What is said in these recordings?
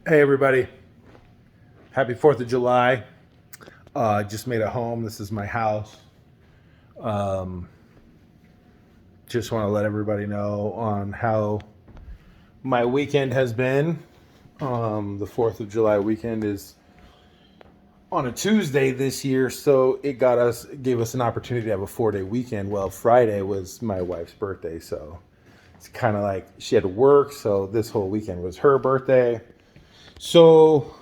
Hey everybody, happy 4th of July. Just made it home. This is my house. Um, just want to let everybody know on how my weekend has been. The 4th of July weekend is on a Tuesday this year, so gave us an opportunity to have a 4-day weekend. Well, Friday was my wife's birthday, so it's kind of like she had to work, so this whole weekend was her birthday. So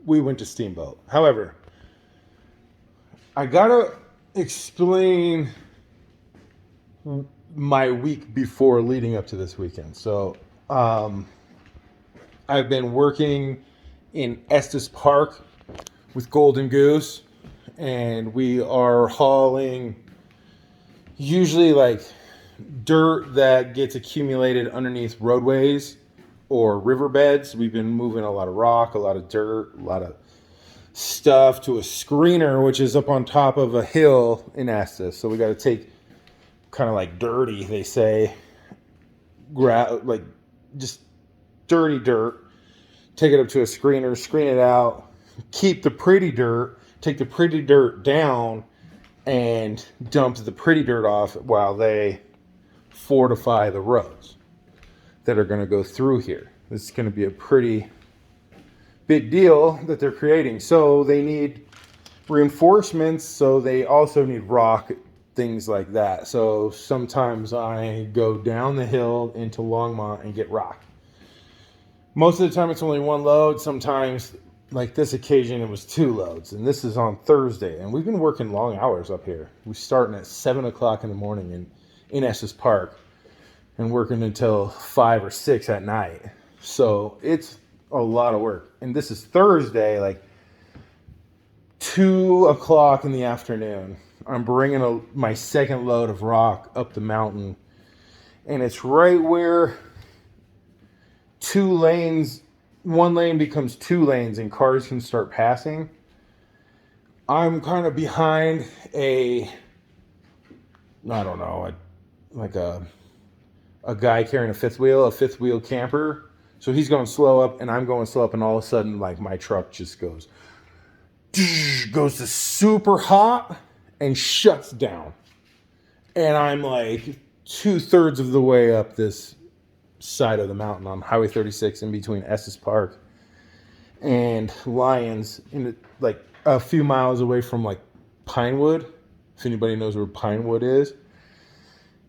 we went to Steamboat. However, I gotta explain my week before leading up to this weekend. So, I've been working in Estes Park with Golden Goose, and we are hauling usually like dirt that gets accumulated underneath roadways or riverbeds. We've been moving a lot of rock, a lot of dirt, a lot of stuff to a screener, which is up on top of a hill in Estes. So we got to take kind of like dirty, they say, like just dirty dirt, take it up to a screener, screen it out, keep the pretty dirt, take the pretty dirt down, and dump the pretty dirt off while they fortify the roads that are going to go through here. This is going to be a pretty big deal that they're creating. So they need reinforcements, so they also need rock, things like that. So sometimes I go down the hill into Longmont and get rock. Most of the time it's only one load. Sometimes, like this occasion, it was 2 loads. And this is on Thursday. And we've been working long hours up here. We're starting at 7 o'clock in the morning in Estes Park and working until 5 or 6 at night. So it's a lot of work. And this is Thursday, like 2 o'clock in the afternoon. I'm bringing my second load of rock up the mountain. And it's right where 2 lanes, 1 lane becomes 2 lanes and cars can start passing. I'm kind of behind I don't know, like a guy carrying a fifth wheel camper. So he's going slow up and I'm going slow up, and all of a sudden, like, my truck just goes to super hot and shuts down. And I'm like 2/3 of the way up this side of the mountain on Highway 36 in between Estes Park and Lyons, like a few miles away from like Pinewood. If anybody knows where Pinewood is,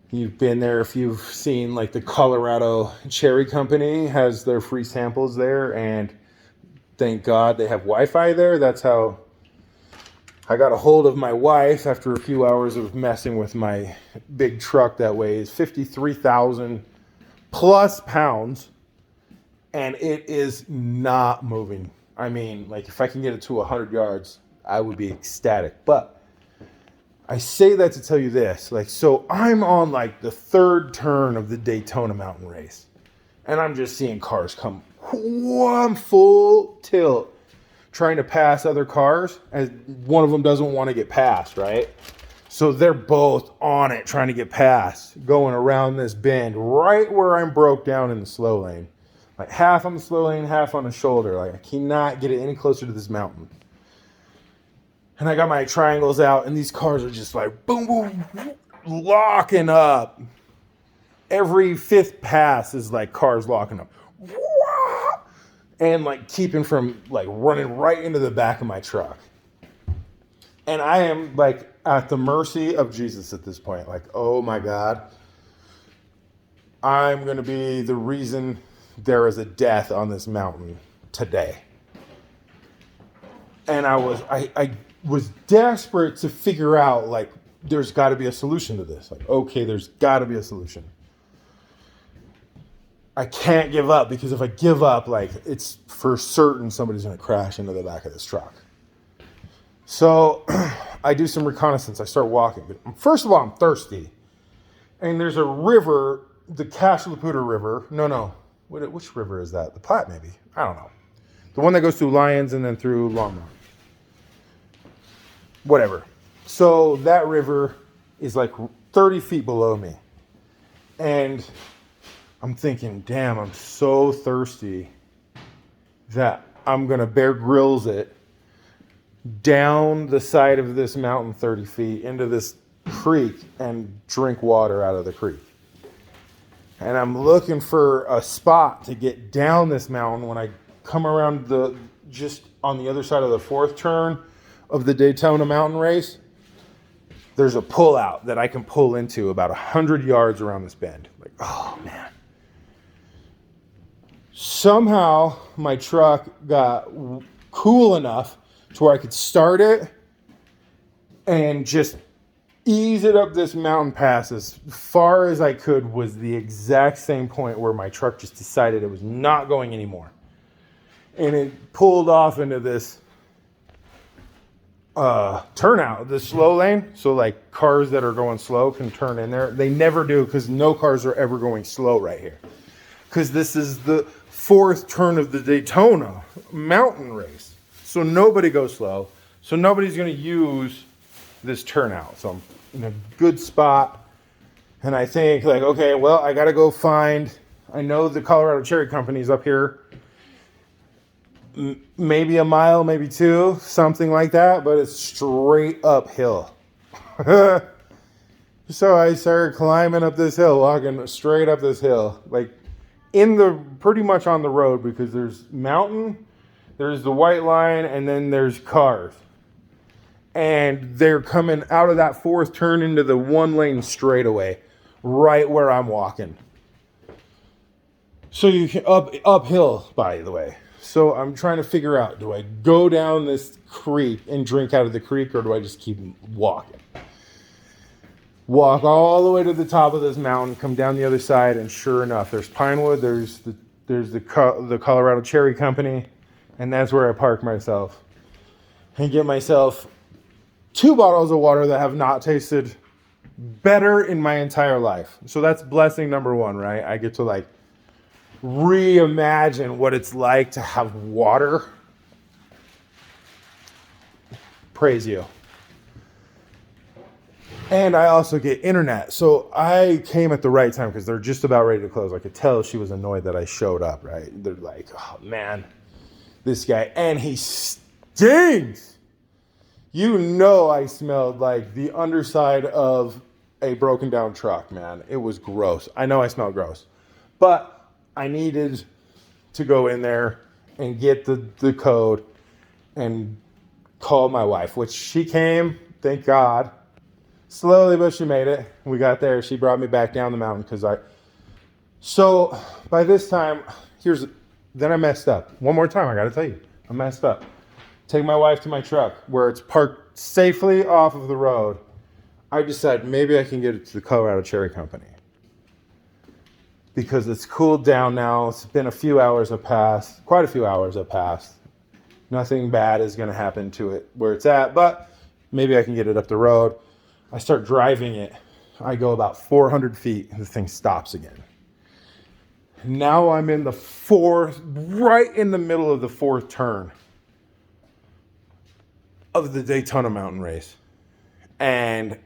you've been there. If you've seen, like, the Colorado Cherry Company has their free samples there, and thank God they have Wi-Fi there. That's how I got a hold of my wife after a few hours of messing with my big truck that weighs 53,000 plus pounds, and it is not moving. I mean, like, if I can get it to 100 yards, I would be ecstatic. But I say that to tell you this, like, so I'm on like the 3rd turn of the Daytona Mountain Race, and I'm just seeing cars come one full tilt trying to pass other cars, and one of them doesn't want to get past, right? So they're both on it trying to get past, going around this bend right where I'm broke down in the slow lane. Like, half on the slow lane, half on the shoulder. Like, I cannot get it any closer to this mountain. And I got my triangles out, and these cars are just like boom, boom, locking up. Every 5th pass is like cars locking up. And like keeping from like running right into the back of my truck. And I am like at the mercy of Jesus at this point. Like, oh my God, I'm going to be the reason there is a death on this mountain today. And I was desperate to figure out, like, there's got to be a solution to this. Like, okay, there's got to be a solution. I can't give up, because if I give up, like, it's for certain somebody's going to crash into the back of this truck. So I do some reconnaissance. I start walking. But first of all, I'm thirsty. And there's a river, the Cashlaputa River. No. Which river is that? The Platte, maybe. I don't know. The one that goes through Lyons and then through Longmont. Whatever. So that river is like 30 feet below me. And I'm thinking, damn, I'm so thirsty. that I'm going to Bear Grylls it down the side of this mountain 30 feet into this creek and drink water out of the creek. And I'm looking for a spot to get down this mountain when I come around just on the other side of the fourth turn of the Daytona mountain race. There's a pullout that I can pull into about 100 yards around this bend. Like, oh man. Somehow my truck got cool enough to where I could start it and just ease it up this mountain pass as far as I could. Was the exact same point where my truck just decided it was not going anymore. And it pulled off into this turnout, the slow lane. So like cars that are going slow can turn in there. They never do, because no cars are ever going slow right here. Because this is the fourth turn of the Daytona mountain race. So nobody goes slow. So nobody's going to use this turnout. So I'm in a good spot. And I think like, okay, well, I got to go I know the Colorado Cherry Company's up here. Maybe a mile, maybe two, something like that. But it's straight uphill. So I started climbing up this hill, walking straight up this hill. Like pretty much on the road, because there's mountain, there's the white line, and then there's cars. And they're coming out of that fourth turn into the one lane straightaway, right where I'm walking. So you can uphill, by the way. So I'm trying to figure out, do I go down this creek and drink out of the creek, or do I just keep walking? Walk all the way to the top of this mountain, come down the other side, and sure enough, there's Pinewood, there's the Colorado Cherry Company, and that's where I park myself and get myself 2 bottles of water that have not tasted better in my entire life. So that's blessing number one, right? I get to like reimagine what it's like to have water. Praise you. And I also get internet. So I came at the right time, because they're just about ready to close. I could tell she was annoyed that I showed up, right? They're like, oh man, this guy. And he stinks. You know, I smelled like the underside of a broken down truck, man. It was gross. I know I smell gross. But I needed to go in there and get the code and call my wife, which she came, thank God. Slowly, but she made it. We got there. She brought me back down the mountain so by this time, then I messed up. One more time, I got to tell you, I messed up. Take my wife to my truck where it's parked safely off of the road. I decided maybe I can get it to the Colorado Cherry Company, because it's cooled down now. It's been quite a few hours have passed. Nothing bad is going to happen to it where it's at, but maybe I can get it up the road. I start driving it. I go about 400 feet and the thing stops again. Now I'm in right in the middle of the fourth turn of the Daytona mountain race. And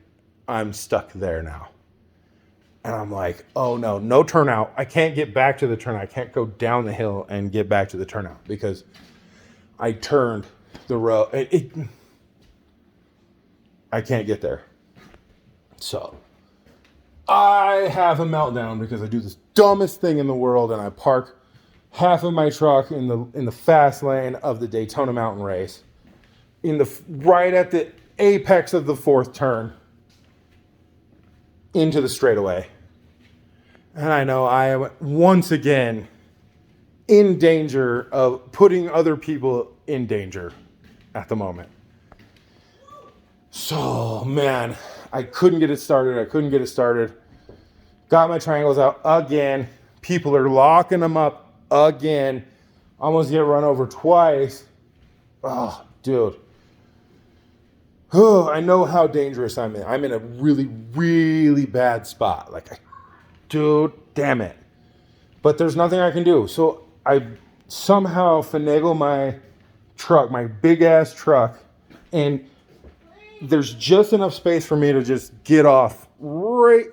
I'm stuck there now. And I'm like, oh no turnout. I can't get back to the turnout. I can't go down the hill and get back to the turnout, because I turned the road. I can't get there. So I have a meltdown, because I do this dumbest thing in the world, and I park half of my truck in the fast lane of the Daytona mountain race, right at the apex of the fourth turn, into the straightaway. And I know I am once again in danger of putting other people in danger at the moment. So, man, I couldn't get it started. Got my triangles out again. People are locking them up again. Almost get run over twice. Oh, dude. Oh, I know how dangerous I'm in. I'm in a really, really bad spot. Dude, damn it. But there's nothing I can do. So I somehow finagle my truck, my big ass truck, and there's just enough space for me to just get off right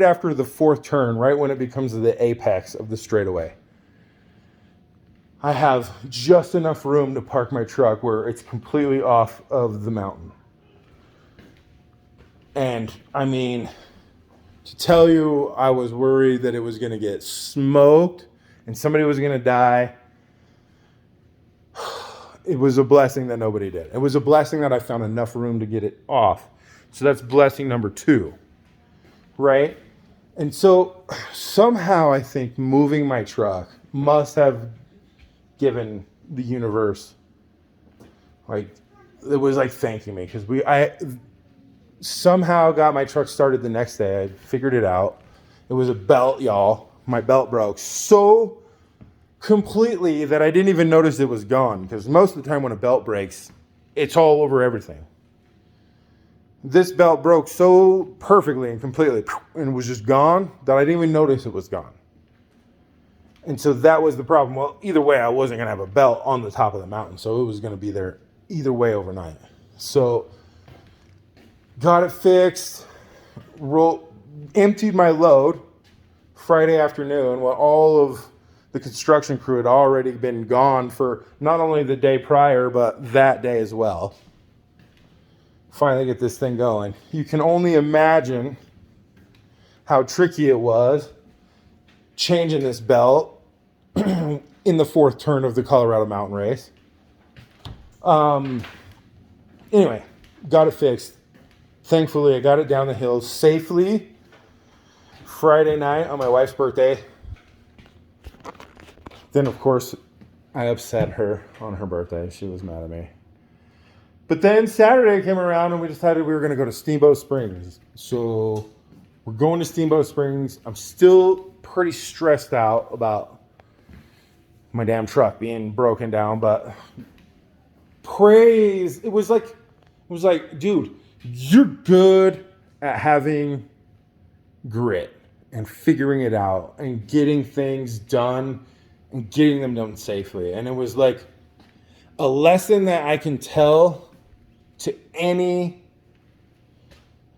after the fourth turn, right when it becomes the apex of the straightaway. I have just enough room to park my truck where it's completely off of the mountain. And I mean, to tell you, I was worried that it was going to get smoked and somebody was going to die. It was a blessing that nobody did. It was a blessing that I found enough room to get it off. So that's blessing number 2, right? And so somehow I think moving my truck must have given the universe, like, it was like thanking me, because I somehow got my truck started the next day. I figured it out. It was a belt, y'all. My belt broke so completely that I didn't even notice it was gone, because most of the time when a belt breaks, it's all over everything. This belt broke so perfectly and completely and was just gone that I didn't even notice it was gone. And so that was the problem. Well, either way, I wasn't going to have a belt on the top of the mountain, so it was going to be there either way overnight. So got it fixed, emptied my load Friday afternoon while all of the construction crew had already been gone for not only the day prior, but that day as well. Finally get this thing going. You can only imagine how tricky it was changing this belt in the 4th turn of the Colorado Mountain Race. Anyway, got it fixed. Thankfully, I got it down the hill safely Friday night on my wife's birthday. Then, of course, I upset her on her birthday. She was mad at me. But then Saturday came around and we decided we were going to go to Steamboat Springs. So we're going to Steamboat Springs. I'm still pretty stressed out about my damn truck being broken down, but praise. It was like, dude, you're good at having grit and figuring it out and getting things done and getting them done safely. And it was like a lesson that I can tell to any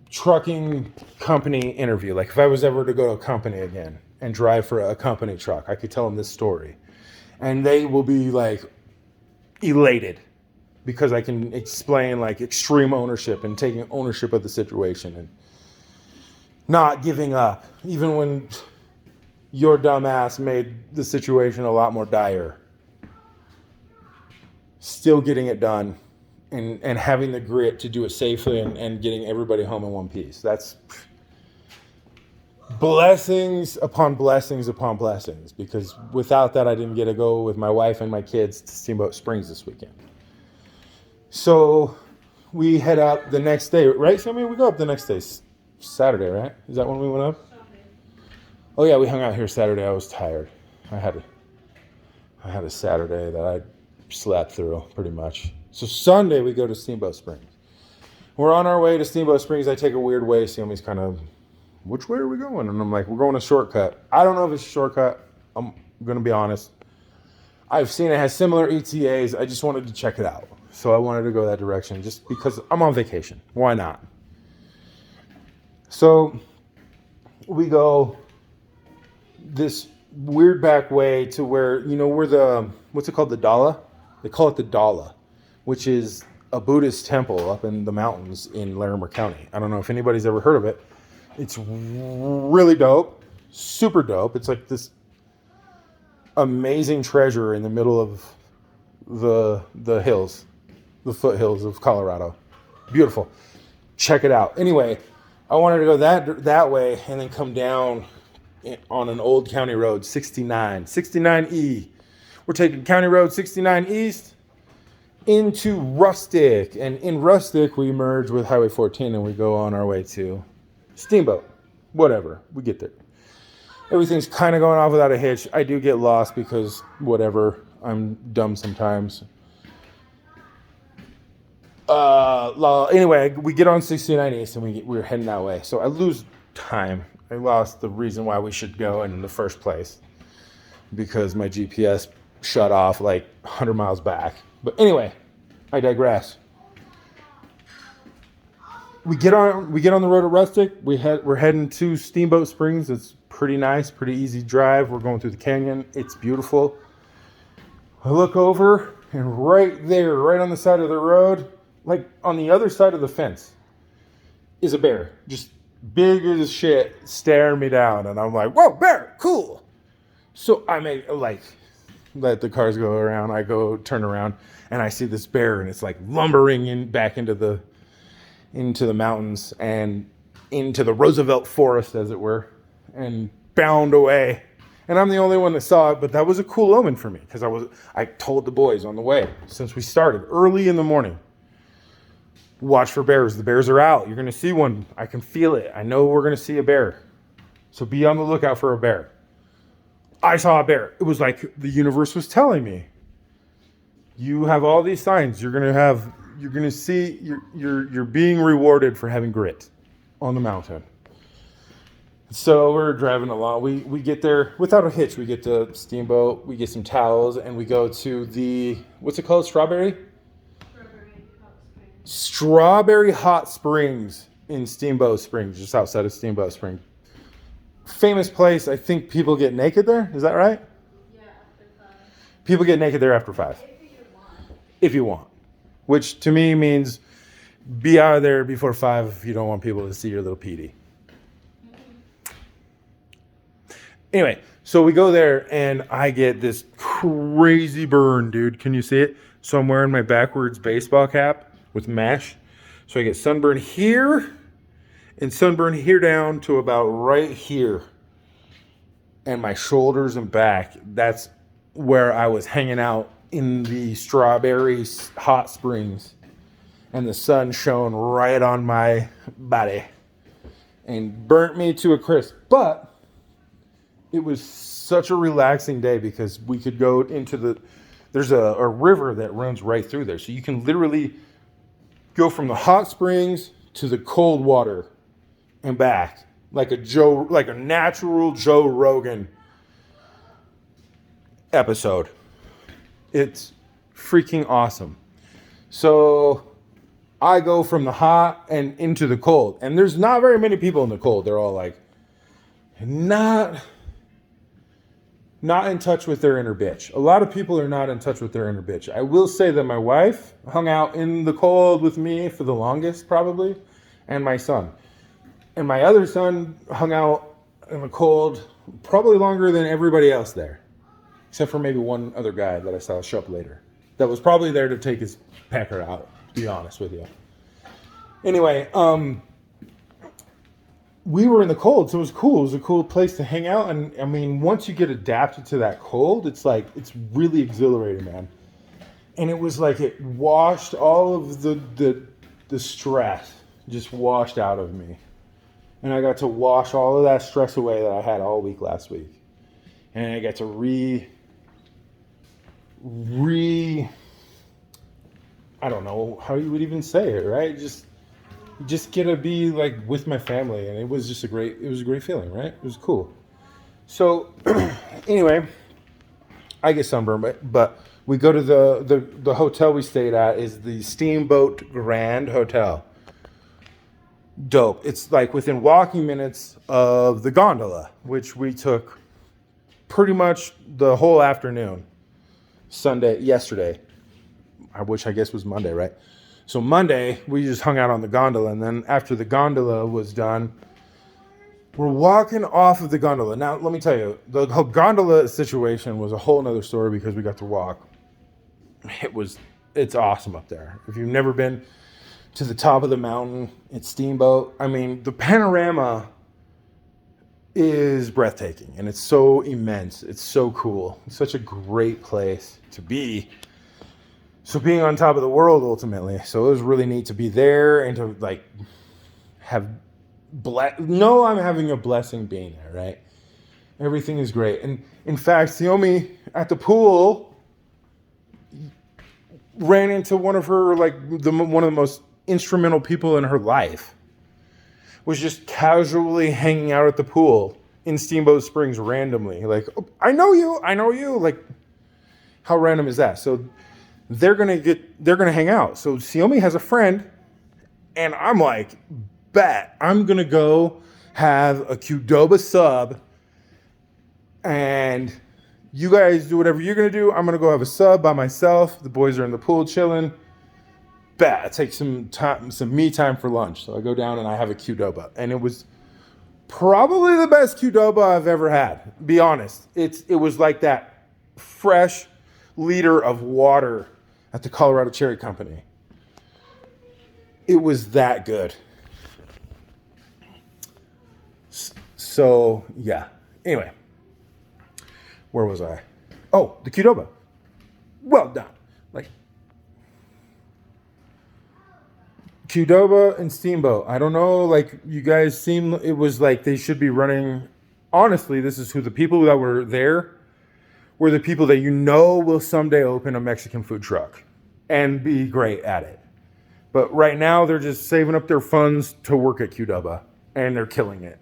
trucking company interview. Like if I was ever to go to a company again and drive for a company truck, I could tell them this story and they will be like elated because I can explain like extreme ownership and taking ownership of the situation and not giving up, even when your dumb ass made the situation a lot more dire. Still getting it done and having the grit to do it safely and getting everybody home in one piece. That's blessings upon blessings upon blessings, because without that, I didn't get to go with my wife and my kids to Steamboat Springs this weekend. So we head up the next day, right, Sammy? We go up the next day, Saturday, right? Is that when we went up? Oh yeah, we hung out here Saturday. I was tired. I had a Saturday that I slept through pretty much. So Sunday we go to Steamboat Springs. We're on our way to Steamboat Springs. I take a weird way. Sammy's kind of, which way are we going? And I'm like, we're going a shortcut. I don't know if it's a shortcut. I'm going to be honest. I've seen it has similar ETAs. I just wanted to check it out. So I wanted to go that direction just because I'm on vacation. Why not? So we go this weird back way to where, you know, where the, what's it called? The Dala? They call it the Dala, which is a Buddhist temple up in the mountains in Larimer County. I don't know if anybody's ever heard of it. It's really dope, super dope. It's like this amazing treasure in the middle of the hills, the foothills of Colorado. Beautiful. Check it out. Anyway, I wanted to go that way and then come down on an old county road, 69E. We're taking County Road 69 East into Rustic. And in Rustic, we merge with Highway 14 and we go on our way to Steamboat. Whatever. We get there. Everything's kind of going off without a hitch. I do get lost because whatever. I'm dumb sometimes. Anyway, we get on 69 East and we're heading that way. So I lose time. I lost the reason why we should go in the first place because my GPS shut off like 100 miles back. But anyway, I digress. We get on the road to Rustic. We're heading to Steamboat Springs. It's pretty nice, pretty easy drive. We're going through the canyon. It's beautiful. I look over, and right there, right on the side of the road, like on the other side of the fence, is a bear. Just big as shit, staring me down. And I'm like, whoa, bear, cool. So I make, like, let the cars go around. I go turn around, and I see this bear, and it's like lumbering back into the mountains and into the Roosevelt Forest, as it were, and bound away. And I'm the only one that saw it, but that was a cool omen for me because I told the boys on the way, since we started early in the morning, watch for bears. The bears are out. You're going to see one. I can feel it. I know we're going to see a bear. So be on the lookout for a bear. I saw a bear. It was like the universe was telling me, you have all these signs. You're going to see, you're being rewarded for having grit on the mountain. So we're driving along. We get there without a hitch. We get to Steamboat. We get some towels, and we go to the, what's it called? Strawberry Hot Springs in Steamboat Springs, just outside of Steamboat Springs. Famous place. I think people get naked there. Is that right? Yeah, after 5. People get naked there after 5. If you want. Which to me means be out of there before 5 if you don't want people to see your little PD. Anyway, so we go there, and I get this crazy burn, dude. Can you see it? So I'm wearing my backwards baseball cap with mesh. So I get sunburn here and sunburn here down to about right here. And my shoulders and back, that's where I was hanging out in the Strawberry Hot Springs. And the sun shone right on my body and burnt me to a crisp. But it was such a relaxing day because we could go into there's a river that runs right through there. So you can literally go from the hot springs to the cold water and back like a natural Joe Rogan episode. It's freaking awesome. So I go from the hot and into the cold. And there's not very many people in the cold. They're all like, not in touch with their inner bitch. A lot of people are not in touch with their inner bitch. I will say that my wife hung out in the cold with me for the longest, probably, and my son. And my other son hung out in the cold probably longer than everybody else there, except for maybe one other guy that I saw show up later that was probably there to take his pecker out, to be honest with you. Anyway, we were in the cold, so it was cool. It was a cool place to hang out. And I mean, once you get adapted to that cold, it's really exhilarating, man. And it was like it washed all of the stress, just washed out of me. And I got to wash all of that stress away that I had all week last week. And I got to I don't know how you would even say it, right? Just get to be like with my family, and it was a great feeling, right? It was cool. So anyway, I get sunburned, but we go to the hotel we stayed at is the Steamboat Grand Hotel. Dope. It's like within walking minutes of the gondola, which we took pretty much the whole afternoon. Yesterday, which I guess was Monday, right? So Monday, we just hung out on the gondola, and then after the gondola was done, we're walking off of the gondola. Now, let me tell you, the whole gondola situation was a whole nother story because we got to walk. It's awesome up there. If you've never been to the top of the mountain at Steamboat, I mean, the panorama is breathtaking, and it's so immense. It's so cool. It's such a great place to be. So being on top of the world ultimately. So it was really neat to be there and to like I'm having a blessing being there, right? Everything is great. And in fact, Xiaomi at the pool ran into one of her one of the most instrumental people in her life. Was just casually hanging out at the pool in Steamboat Springs randomly. Like, oh, I know you. Like, how random is that? So they're gonna hang out. So Xiaomi has a friend, and I'm like, bet I'm gonna go have a Qdoba sub and You guys do whatever you're going to do. I'm going to go have a sub by myself. The boys are in the pool chilling. Take some time, some me time for lunch. So I go down and I have a Qdoba. And it was probably the best Qdoba I've ever had. Be honest. It was like that fresh liter of water at the Colorado Cherry Company. It was that good. So, yeah. Anyway. Where was I? Oh, the Qdoba. Well done. Like, Qdoba and Steamboat. I don't know, like, you guys seem, it was like they should be running. Honestly, this is who the people that were there were the people that you know will someday open a Mexican food truck and be great at it. But right now, they're just saving up their funds to work at Qdoba, and they're killing it.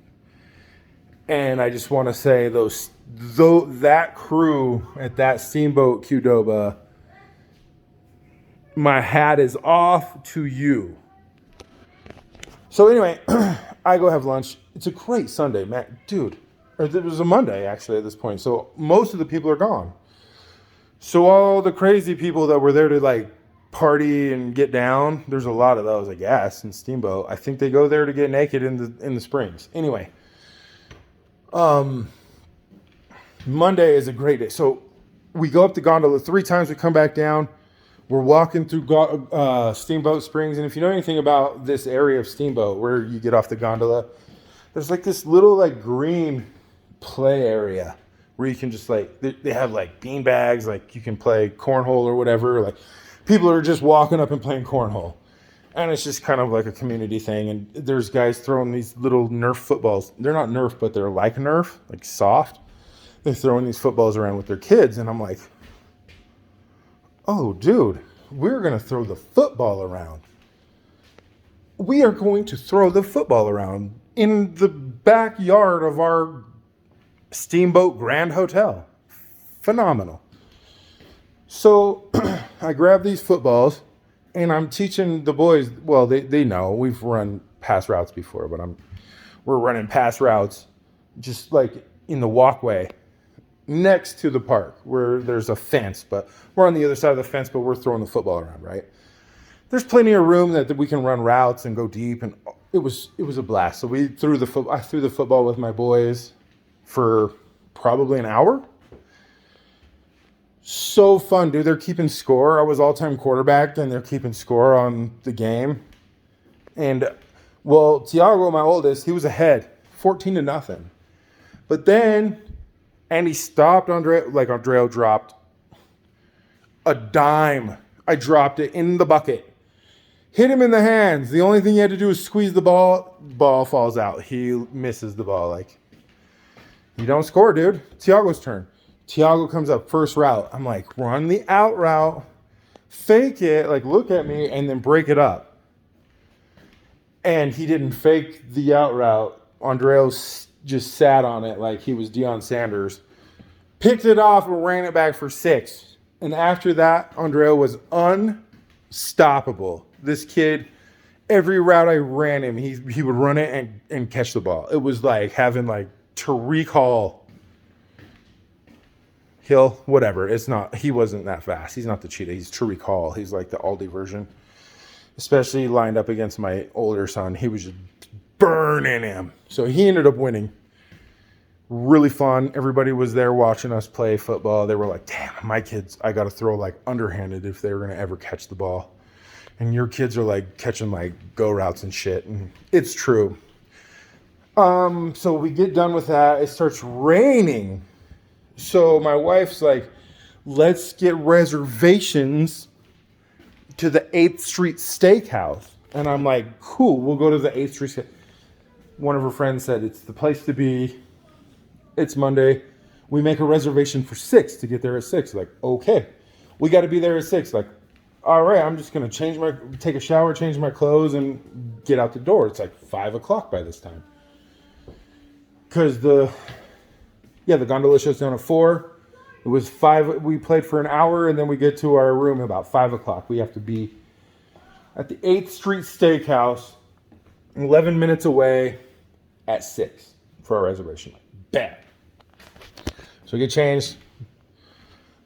And I just want to say that crew at that Steamboat Qdoba, my hat is off to you. So anyway, I go have lunch. It's a great Sunday, man. Dude, or it was a Monday, actually, at this point. So most of the people are gone. So all the crazy people that were there to, like, party and get down, there's a lot of those, I guess, in Steamboat. I think they go there to get naked in the springs. Anyway, Monday is a great day. So we go up the gondola 3 times. We come back down. We're walking through Steamboat Springs. And if you know anything about this area of Steamboat, where you get off the gondola, there's like this little like green play area where you can just like, they have like bean bags, like you can play cornhole or whatever. Like people are just walking up and playing cornhole. And it's just kind of like a community thing. And there's guys throwing these little Nerf footballs. They're not Nerf, but they're like Nerf, like soft. They're throwing these footballs around with their kids. And I'm like, oh, dude, we're going to throw the football around. We are going to throw the football around in the backyard of our Steamboat Grand Hotel. Phenomenal. So I grab these footballs and I'm teaching the boys. Well, they know we've run pass routes before, but we're running pass routes just like in the walkway next to the park where there's a fence, but we're on the other side of the fence, but we're throwing the football around, right? There's plenty of room that we can run routes and go deep, and it was a blast. So I threw the football with my boys for probably an hour. So fun, dude. They're keeping score. I was all-time quarterback, and they're keeping score on the game. And, well, Tiago, my oldest, he was ahead, 14-0. But then Andy stopped. Andreo dropped a dime. I dropped it in the bucket. Hit him in the hands. The only thing he had to do was squeeze the ball. Ball falls out. He misses the ball. Like, you don't score, dude. Tiago's turn. Tiago comes up first route. I'm like, run the out route. Fake it. Like, look at me. And then break it up. And he didn't fake the out route. Andreo just sat on it like he was Deion Sanders. Picked it off and ran it back for 6. And after that, Andreo was unstoppable. This kid, every route I ran him, he would run it and catch the ball. It was like having like Tariq Hill, whatever. He wasn't that fast. He's not the cheetah. He's Tariq Hall. He's like the Aldi version. Especially lined up against my older son. He was just burning him. So he ended up winning. Really fun. Everybody was there watching us play football. They were like, damn, my kids, I got to throw like underhanded if they were going to ever catch the ball. And your kids are like catching like go routes and shit. And it's true. So we get done with that. It starts raining. So my wife's like, let's get reservations to the 8th Street Steakhouse. And I'm like, cool, we'll go to the 8th Street. One of her friends said, it's the place to be. It's Monday. We make a reservation for 6 to get there at 6. Like, okay, we got to be there at 6. Like, all right, I'm just going to take a shower, change my clothes, and get out the door. It's like 5 o'clock by this time. Because the gondola shuts down at 4. It was 5. We played for an hour, and then we get to our room about 5 o'clock. We have to be at the 8th Street Steakhouse, 11 minutes away at 6 for our reservation. Bam. So we get changed,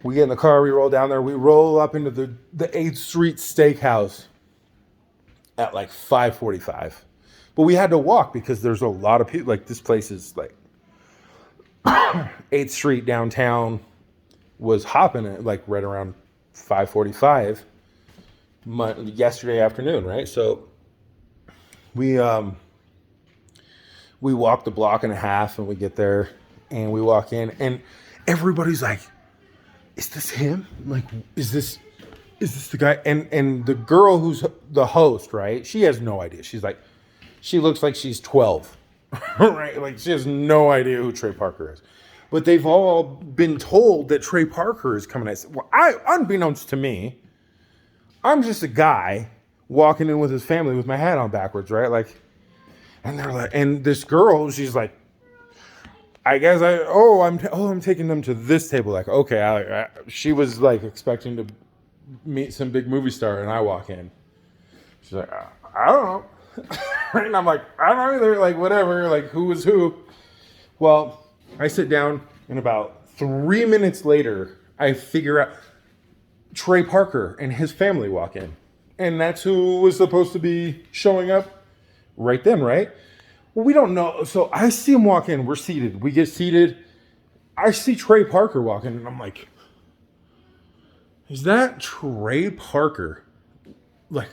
We get in the car, we roll down there, we roll up into the 8th Street Steakhouse at like 5:45. But we had to walk because there's a lot of people. Like, this place is like 8th Street downtown was hopping at like right around 5:45 yesterday afternoon, right? So we walk the block and a half and we get there and we walk in and everybody's like, is this him? Like, is this the guy? And the girl who's the host, right? She has no idea. She's like, she looks like she's 12, right? Like, she has no idea who Trey Parker is. But they've all been told that Trey Parker is coming. I said, well, unbeknownst to me, I'm just a guy walking in with his family with my hat on backwards, right? Like, and they're like, and this girl, she's like, I guess I'm taking them to this table. Like, okay, she was like expecting to meet some big movie star, and I walk in. She's like, I don't know. And I'm like, I don't know either. Like, whatever. Like, who was who? Well, I sit down, and about 3 minutes later, I figure out Trey Parker and his family walk in. And that's who was supposed to be showing up right then, right? Well, we don't know. So I see him walk in. We're seated. We get seated. I see Trey Parker walk in, and I'm like, is that Trey Parker? Like,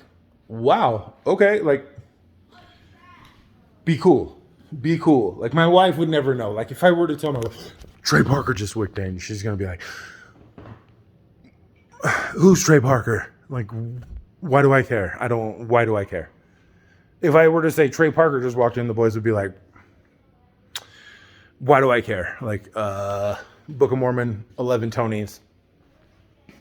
wow. Okay, like, be cool. Be cool. Like, my wife would never know. Like, if I were to tell my wife, Trey Parker just walked in, she's going to be like, who's Trey Parker? Like, why do I care? Why do I care? If I were to say Trey Parker just walked in, the boys would be like, why do I care? Like, Book of Mormon, 11 Tonys.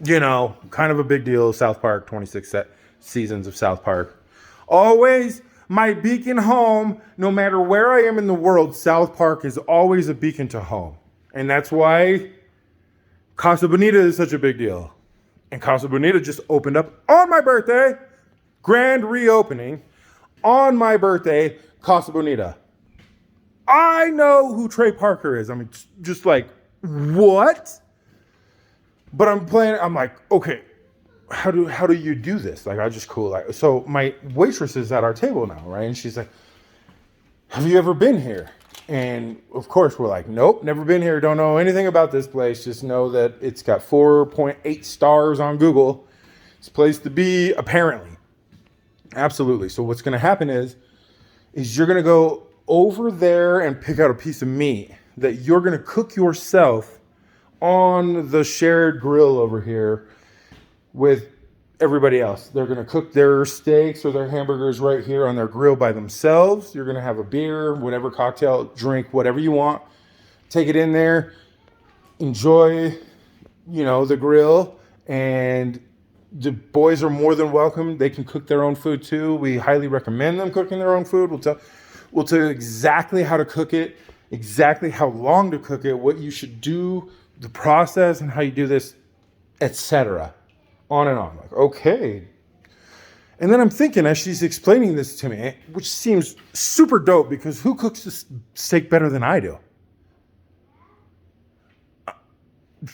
You know, kind of a big deal. South Park, 26 seasons of South Park. Always my beacon home, no matter where I am in the world, South Park is always a beacon to home. And that's why Casa Bonita is such a big deal. And Casa Bonita just opened up on my birthday. Grand reopening. On my birthday, Casa Bonita. I know who Trey Parker is. I mean, just like, what? But I'm like, okay, how do you do this? Like, I just cool. Like, so my waitress is at our table now, right? And she's like, have you ever been here? And of course we're like, nope, never been here. Don't know anything about this place. Just know that it's got 4.8 stars on Google. It's a place to be, apparently. Absolutely. So what's going to happen is you're going to go over there and pick out a piece of meat that you're going to cook yourself on the shared grill over here with everybody else. They're going to cook their steaks or their hamburgers right here on their grill by themselves. You're going to have a beer, whatever cocktail, drink, whatever you want. Take it in there. Enjoy, the grill. And the boys are more than welcome. They can cook their own food too. We highly recommend them cooking their own food. We'll tell you exactly how to cook it, exactly how long to cook it, what you should do, the process, and how you do this, etc. On and on. Like, okay. And then I'm thinking, as she's explaining this to me, which seems super dope, because who cooks this steak better than I do?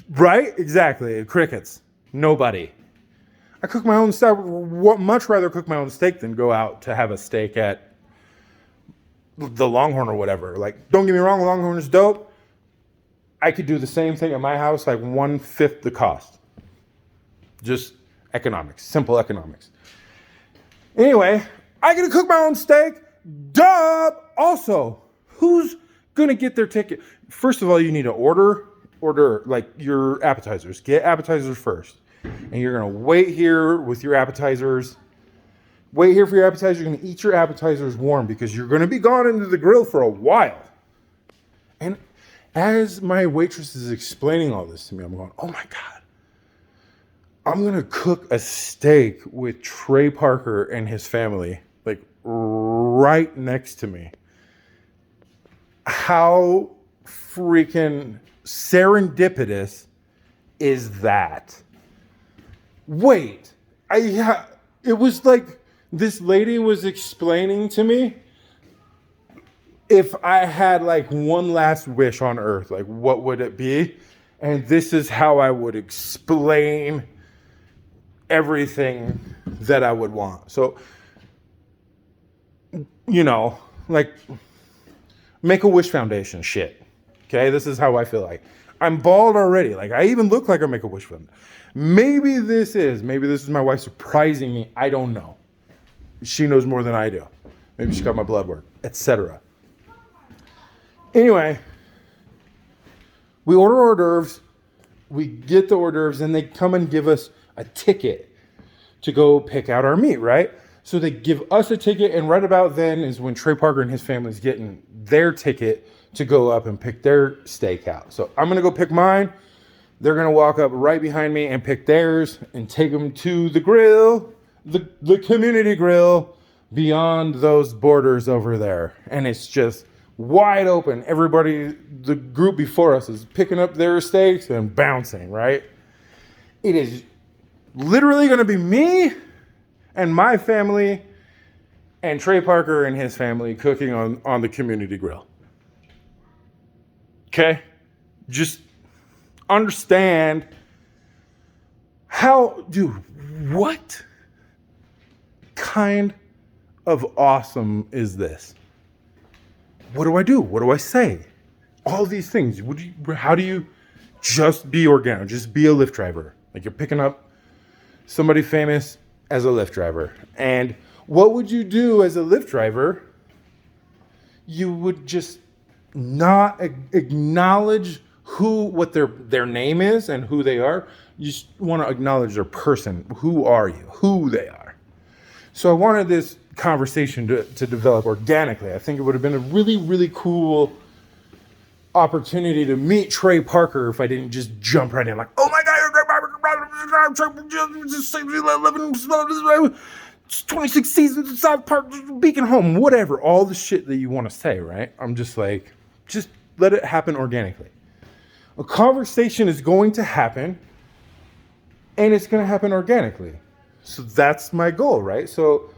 Right? Exactly. Crickets. Nobody. I cook my own steak. Much rather cook my own steak than go out to have a steak at the Longhorn or whatever. Like, don't get me wrong, Longhorn is dope. I could do the same thing at my house, like 1/5 the cost. Just economics, simple economics. Anyway, I get to cook my own steak. Duh! Also, who's gonna get their ticket? First of all, you need to order like your appetizers. Get appetizers first. And you're gonna wait here with your appetizers. Wait here for your appetizers. You're gonna eat your appetizers warm because you're gonna be gone into the grill for a while. And as my waitress is explaining all this to me, I'm going, oh my God. I'm going to cook a steak with Trey Parker and his family, like right next to me. How freaking serendipitous is that? Wait, it was like this lady was explaining to me, if I had like one last wish on earth, like what would it be? And this is how I would explain everything that I would want. So, like Make-A-Wish Foundation shit. Okay, this is how I feel like. I'm bald already. Like, I even look like a Make-A-Wish Foundation. Maybe this is my wife surprising me. I don't know. She knows more than I do. Maybe she got my blood work, etc. Anyway, we order hors d'oeuvres. We get the hors d'oeuvres, and they come and give us a ticket to go pick out our meat, right? So they give us a ticket, and right about then is when Trey Parker and his family's getting their ticket to go up and pick their steak out. So I'm going to go pick mine. They're going to walk up right behind me and pick theirs and take them to the grill, the community grill beyond those borders over there. And it's just wide open. Everybody, the group before us is picking up their steaks and bouncing, right? It is literally going to be me and my family and Trey Parker and his family cooking on the community grill. Okay? Just understand what kind of awesome is this? What do I do? What do I say? All these things. How do you just be organic? Just be a Lyft driver. Like you're picking up somebody famous as a Lyft driver. And what would you do as a Lyft driver? You would just not acknowledge what their name is and who they are. You just want to acknowledge their person. Who are you? Who they are. So I wanted this conversation to develop organically. I think it would have been a really, really cool opportunity to meet Trey Parker if I didn't just jump right in like, oh my God, you're Trey Parker, 26 seasons of South Park, Beacon Home, whatever, all the shit that you want to say, right? I'm just like, just let it happen organically. A conversation is going to happen, and it's going to happen organically. So that's my goal, right? So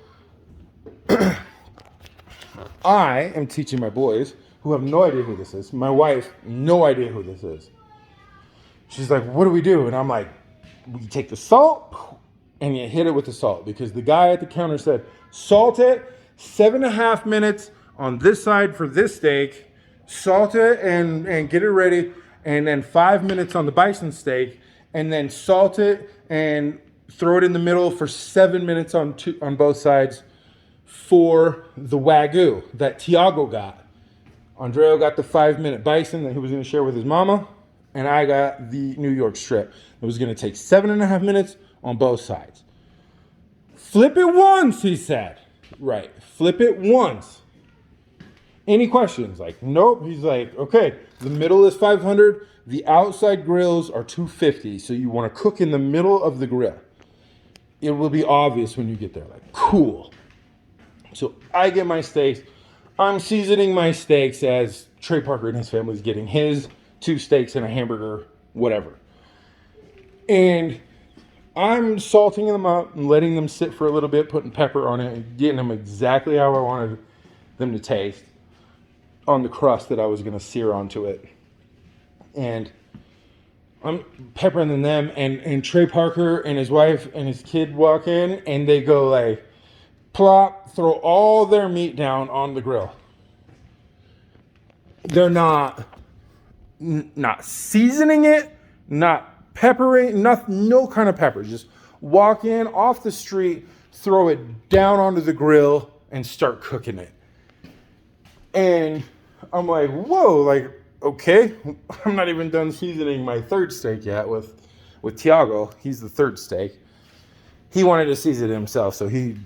I am teaching my boys who have no idea who this is. My wife, no idea who this is. She's like, what do we do? And I'm like, you take the salt and you hit it with the salt, because the guy at the counter said, salt it 7.5 minutes on this side for this steak, salt it and get it ready, and then 5 minutes on the bison steak, and then salt it and throw it in the middle for 7 minutes on both sides for the Wagyu that Tiago got. Andrea got the 5-minute bison that he was going to share with his mama, and I got the New York strip. It was going to take 7.5 minutes on both sides. Flip it once, he said. Right, flip it once. Any questions? Like, nope. He's like, okay, the middle is 500. The outside grills are 250. So you want to cook in the middle of the grill. It will be obvious when you get there. Like, cool. So I get my steaks. I'm seasoning my steaks as Trey Parker and his family is getting his 2 steaks and a hamburger, whatever. And I'm salting them up and letting them sit for a little bit, putting pepper on it, and getting them exactly how I wanted them to taste on the crust that I was going to sear onto it. And I'm peppering them, and Trey Parker and his wife and his kid walk in, and they go like, plop, throw all their meat down on the grill. They're not seasoning it, not peppering, no kind of pepper. Just walk in off the street, throw it down onto the grill, and start cooking it. And I'm like, whoa, like, okay. I'm not even done seasoning my 3rd steak yet with Tiago. He's the 3rd steak. He wanted to season it himself, so he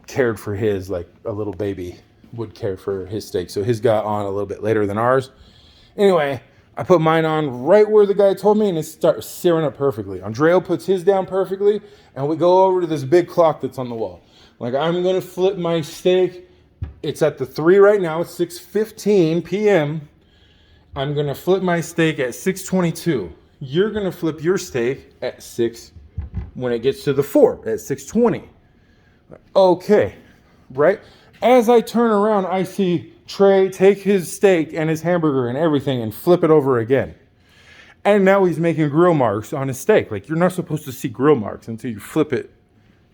cared for his like a little baby would care for his steak. So his got on a little bit later than ours. Anyway, I put mine on right where the guy told me, and it starts searing up perfectly. Andrea puts his down perfectly, and we go over to this big clock that's on the wall. Like, I'm going to flip my steak. It's at the 3 right now. It's 6:15 p.m. I'm going to flip my steak at 6:22. You're going to flip your steak at 6 when it gets to the 4 at 6:20. Okay, right? As I turn around, I see Trey take his steak and his hamburger and everything and flip it over again. And now he's making grill marks on his steak. Like, you're not supposed to see grill marks until you flip it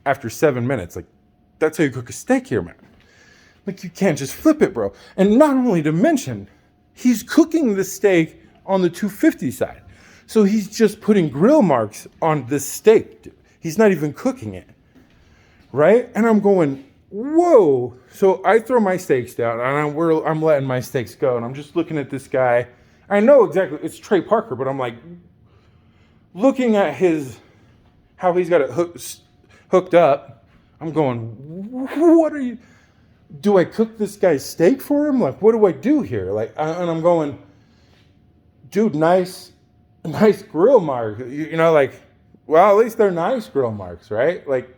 after 7 minutes. Like, that's how you cook a steak here, man. Like, you can't just flip it, bro. And not only to mention, he's cooking the steak on the 250 side. So he's just putting grill marks on this steak, dude. He's not even cooking it, right? And I'm going, whoa. So I throw my steaks down, and I'm letting my steaks go. And I'm just looking at this guy. I know exactly, it's Trey Parker, but I'm like, looking at how he's got it hooked up. I'm going, what are you, do I cook this guy's steak for him? Like, what do I do here? Like, and I'm going, dude, nice grill mark. You know, like, well, at least they're nice grill marks, right? Like,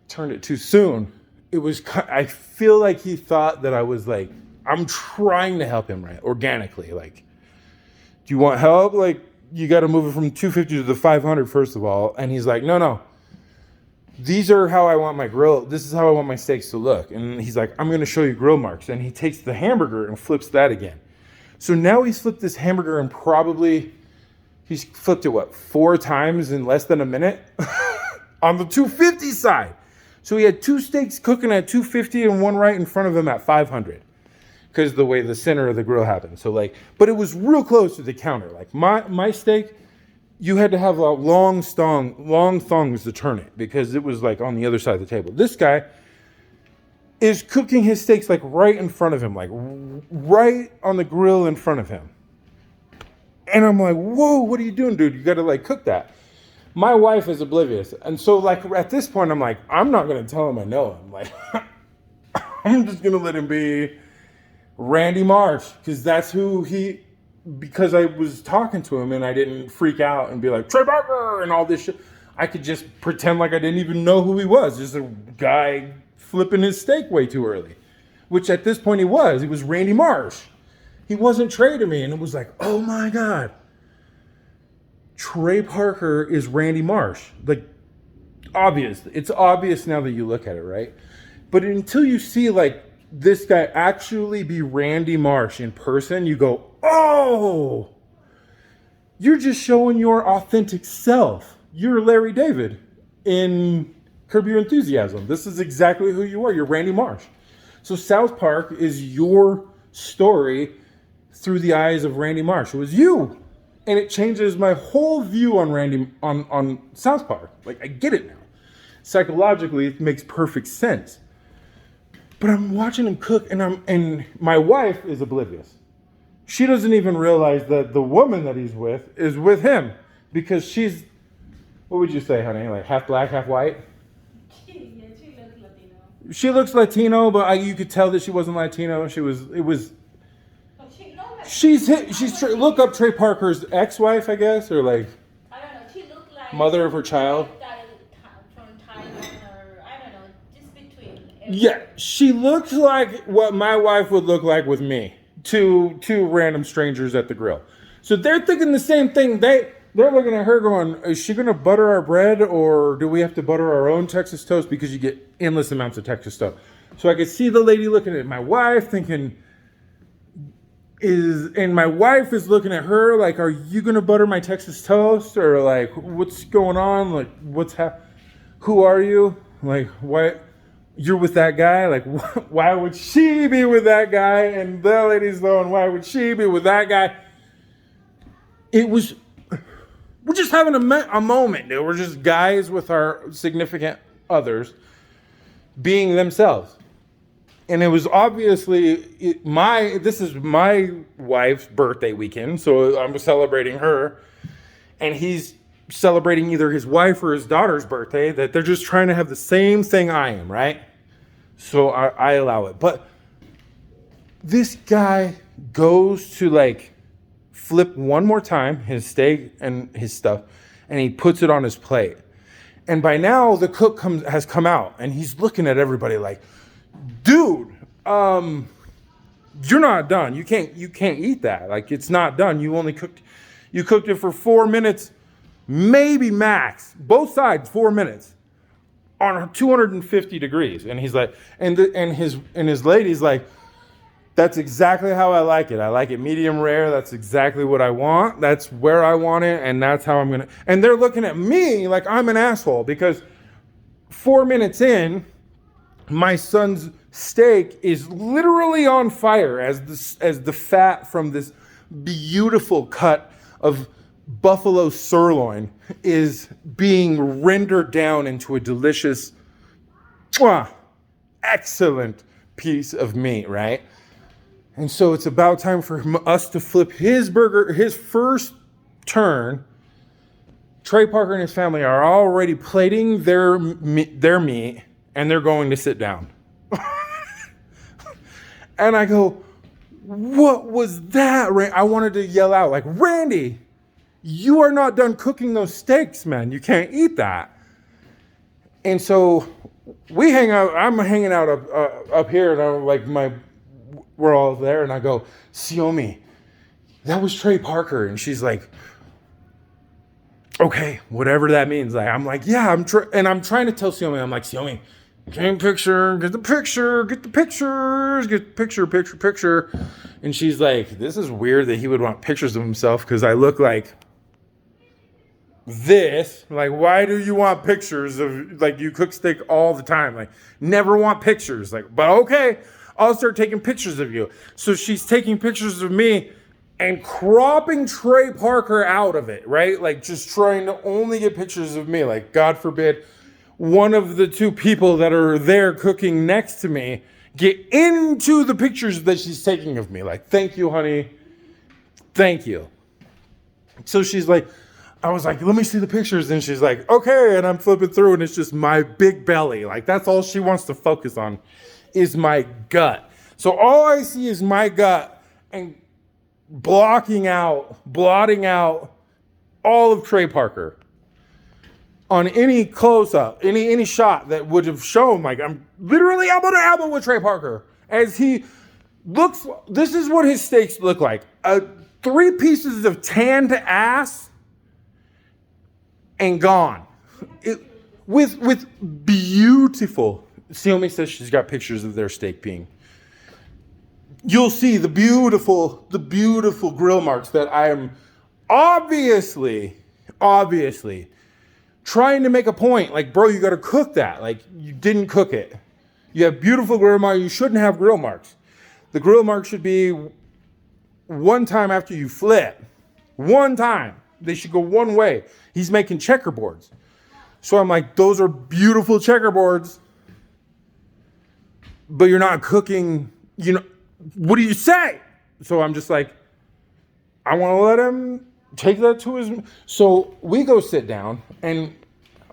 turned it too soon. I feel like he thought that I was like, I'm trying to help him, right? Organically. Like, do you want help? Like, you got to move it from 250 to the 500, first of all. And he's like, no. These are how I want my grill. This is how I want my steaks to look. And he's like, I'm going to show you grill marks. And he takes the hamburger and flips that again. So now he's flipped this hamburger and he's flipped it, 4 times in less than a minute on the 250 side. So he had 2 steaks cooking at 250 and one right in front of him at 500 because the way the center of the grill happened. So like, but it was real close to the counter. Like my steak, you had to have a long thongs to turn it because it was like on the other side of the table. This guy is cooking his steaks like right in front of him, like right on the grill in front of him. And I'm like, whoa, what are you doing, dude? You got to like cook that. My wife is oblivious. And so like at this point, I'm like, I'm not going to tell him I know him. Like, I'm just going to let him be Randy Marsh because that's who because I was talking to him and I didn't freak out and be like, Trey Parker and all this shit. I could just pretend like I didn't even know who he was. Just a guy flipping his steak way too early, which at this point he was. He was Randy Marsh. He wasn't Trey to me. And it was like, oh my God. Trey Parker is Randy Marsh. Like, obvious. It's obvious now that you look at it, right? But until you see like this guy actually be Randy Marsh in person, you go, oh, you're just showing your authentic self. You're Larry David in Curb Your Enthusiasm. This is exactly who you are. You're Randy Marsh. So South Park is your story through the eyes of Randy Marsh. It was you. And it changes my whole view on South Park. Like, I get it now. Psychologically, it makes perfect sense. But I'm watching him cook, and my wife is oblivious. She doesn't even realize that the woman that he's with is with him because she's, what would you say, honey? Like half black, half white? Yeah, she looks Latino. She looks Latino, but you could tell that she wasn't Latino. Look up Trey Parker's ex-wife, I guess, or like, I don't know. She looked like mother of her child. From Thailand, or I don't know, just between. Yeah, she looks like what my wife would look like with me to random strangers at the grill. So they're thinking the same thing. They're looking at her going, is she going to butter our bread or do we have to butter our own Texas toast because you get endless amounts of Texas toast? So I could see the lady looking at my wife thinking, and my wife is looking at her like, are you going to butter my Texas toast? Or like, what's going on? Like, who are you? Like, what? You're with that guy? Like, why would she be with that guy? And the lady's going, why would she be with that guy? We're just having a moment, dude. We're just guys with our significant others being themselves. And it was obviously this is my wife's birthday weekend, so I'm celebrating her. And he's celebrating either his wife or his daughter's birthday, that they're just trying to have the same thing I am, right? So I allow it. But this guy goes to like flip one more time his steak and his stuff, and he puts it on his plate. And by now the cook has come out, and he's looking at everybody like, dude, you're not done. You can't eat that. Like, it's not done. You cooked it for 4 minutes, maybe max. Both sides, 4 minutes on 250 degrees. And he's like, and his lady's like, That's exactly how I like it. I like it medium rare. That's exactly what I want. That's where I want it, and that's how I'm going to. And they're looking at me like I'm an asshole because 4 minutes in, my son's steak is literally on fire as the fat from this beautiful cut of buffalo sirloin is being rendered down into a delicious, excellent piece of meat, right? And so it's about time for us to flip his burger, his first turn. Trey Parker and his family are already plating their meat, and they're going to sit down. And I go, what was that? I wanted to yell out, like, Randy, you are not done cooking those steaks, man. You can't eat that. And so we hang out. I'm hanging out up here, and I'm like, we're all there, and I go, Siomi, that was Trey Parker. And she's like, okay, whatever that means. Like, I'm like, yeah, I'm trying to tell Siomi, I'm like, Siomi, get the picture. And she's like, this is weird that he would want pictures of himself because I look like this. Like, why do you want pictures of, like, you cook steak all the time? Like, never want pictures. Like, but okay, I'll start taking pictures of you. So she's taking pictures of me and cropping Trey Parker out of it, right? Like, just trying to only get pictures of me. Like, God forbid, one of the two people that are there cooking next to me get into the pictures that she's taking of me. Like, thank you, honey. Thank you. So she's like, I was like, let me see the pictures. And she's like, okay. And I'm flipping through, and it's just my big belly. Like, that's all she wants to focus on is my gut. So all I see is my gut and blotting out all of Trey Parker. On any close-up, any shot that would have shown, like, I'm literally elbow to elbow with Trey Parker. As he looks, this is what his steaks look like. 3 pieces of tanned ass and gone. With beautiful, Siomi says she's got pictures of their steak being. You'll see the beautiful grill marks that I am obviously trying to make a point. Like, bro, you got to cook that. Like, you didn't cook it. You have beautiful grill marks. You shouldn't have grill marks. The grill mark should be one time after you flip. One time. They should go one way. He's making checkerboards. So I'm like, those are beautiful checkerboards, but you're not cooking, what do you say? So I'm just like, I want to let him take that to his. So we go sit down, and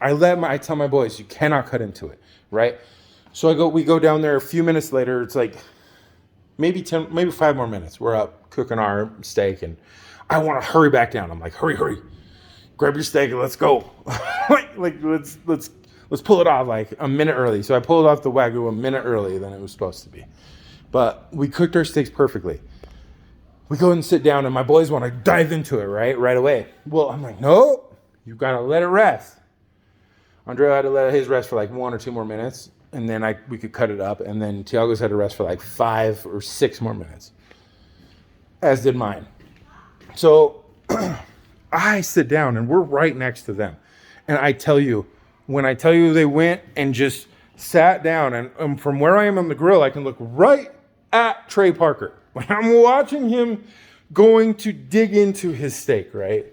I tell my boys, you cannot cut into it, right? So we go down there a few minutes later. It's like maybe 5 more minutes. We're up cooking our steak, and I want to hurry back down. I'm like, hurry, grab your steak and let's go. let's pull it off like a minute early. So I pulled off the Wagyu a minute earlier than it was supposed to be. But we cooked our steaks perfectly. We go and sit down, and my boys want to dive into it right away. Well, I'm like, no, you got to let it rest. Andrea had to let his rest for like 1 or 2 more minutes, and then we could cut it up, and then Tiago's had to rest for like 5 or 6 more minutes, as did mine. So I sit down, and we're right next to them. And I tell you, when I tell you they went and just sat down, and from where I am on the grill, I can look right at Trey Parker. I'm watching him going to dig into his steak, right?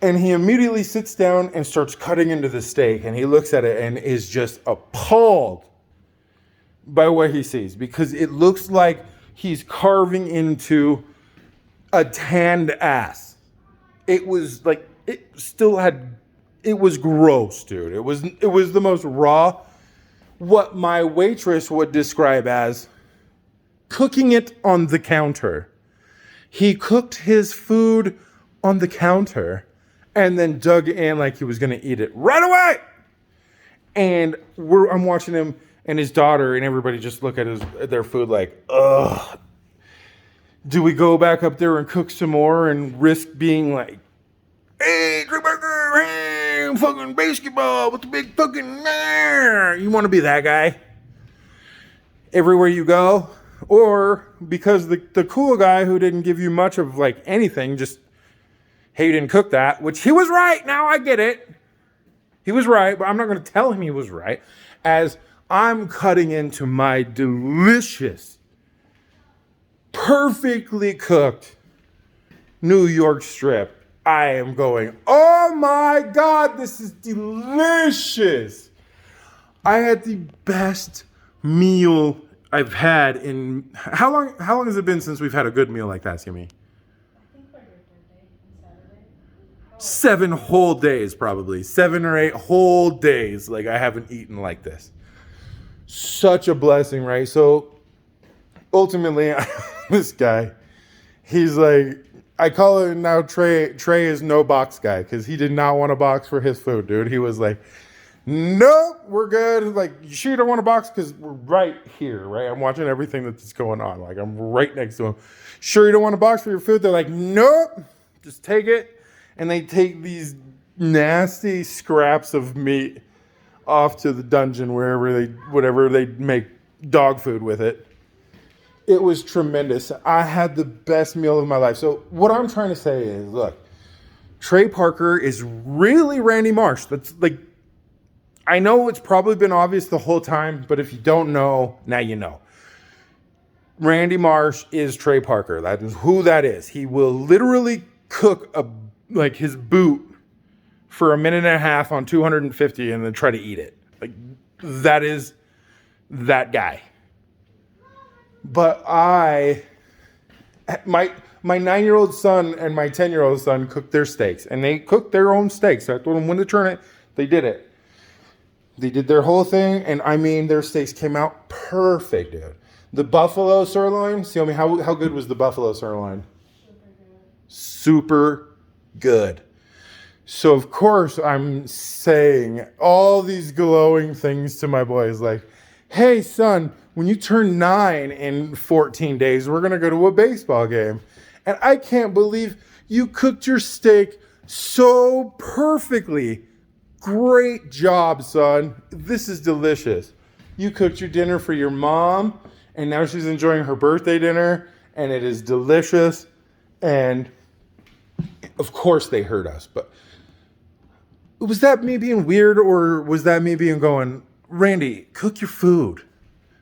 And he immediately sits down and starts cutting into the steak, and he looks at it and is just appalled by what he sees, because it looks like he's carving into a tanned ass. It was like, it was gross, dude. It was the most raw, what my waitress would describe as cooking it on the counter. He cooked his food on the counter and then dug in like he was going to eat it right away. And I'm watching him and his daughter and everybody just look at their food like, ugh. Do we go back up there and cook some more and risk being like, hey, Trey Parker, hey, fucking basketball with the big fucking, you want to be that guy everywhere you go? Or because the cool guy who didn't give you much of like anything, just, hey, you didn't cook that, which he was right. Now I get it. He was right, but I'm not going to tell him he was right. As I'm cutting into my delicious, perfectly cooked New York strip, I am going, oh my God, this is delicious. I had the best meal I've had in, how long has it been since we've had a good meal like that, Skimmy? I think for your birthday on Saturday. 7 whole days, probably 7 or 8 whole days. Like I haven't eaten like this. Such a blessing, right? So ultimately, this guy, he's like, I call it now Trey. Trey is no box guy because he did not want a box for his food, dude. He was like, nope, we're good. Like, you sure you don't want a box? Because we're right here, right? I'm watching everything that's going on. Like, I'm right next to him. Sure you don't want a box for your food? They're like, nope, just take it. And they take these nasty scraps of meat off to the dungeon, whatever they make dog food with it. It was tremendous. I had the best meal of my life. So what I'm trying to say is, look, Trey Parker is really Randy Marsh. That's like, I know it's probably been obvious the whole time, but if you don't know, now you know. Randy Marsh is Trey Parker. That is who that is. He will literally cook his boot for a minute and a half on 250 and then try to eat it. Like, that is that guy. But my 9-year-old son and my 10-year-old son cooked their steaks, and they cooked their own steaks. So I told them when to turn it, they did it. They did their whole thing, and I mean, their steaks came out perfect, dude. The buffalo sirloin, see me, how good was the buffalo sirloin? Super good. So of course I'm saying all these glowing things to my boys, like, hey son, when you turn 9 in 14 days, we're going to go to a baseball game. And I can't believe you cooked your steak so perfectly. Great job, son. This is delicious. You cooked your dinner for your mom, and now she's enjoying her birthday dinner, and it is delicious. And of course they heard us, but was that me being weird, or was that me being going, Randy, cook your food?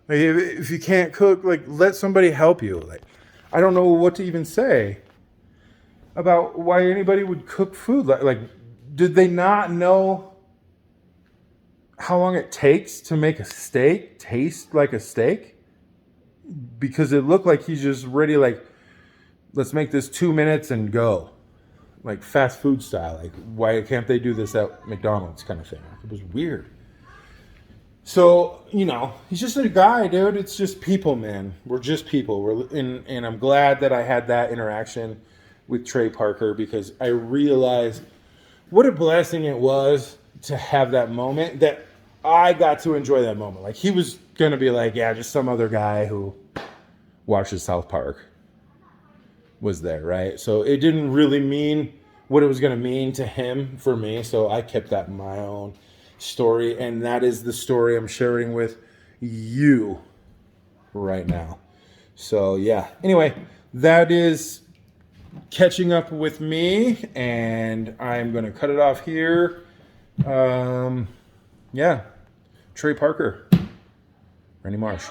Like, if you can't cook, like, let somebody help you. Like, I don't know what to even say about why anybody would cook food. Like, did they not know how long it takes to make a steak taste like a steak? Because it looked like he's just ready, like, let's make this 2 minutes and go. Like fast food style. Like, why can't they do this at McDonald's kind of thing? It was weird. So, he's just a guy, dude. It's just people, man. We're just people. And I'm glad that I had that interaction with Trey Parker, because I realized what a blessing it was to have that moment, that I got to enjoy that moment. Like, he was going to be like, yeah, just some other guy who watches South Park was there, right? So it didn't really mean what it was going to mean to him for me. So I kept that in my own story, and that is the story I'm sharing with you right now. So yeah, anyway, that is catching up with me, and I'm gonna cut it off here. Yeah, Trey Parker, Randy Marsh.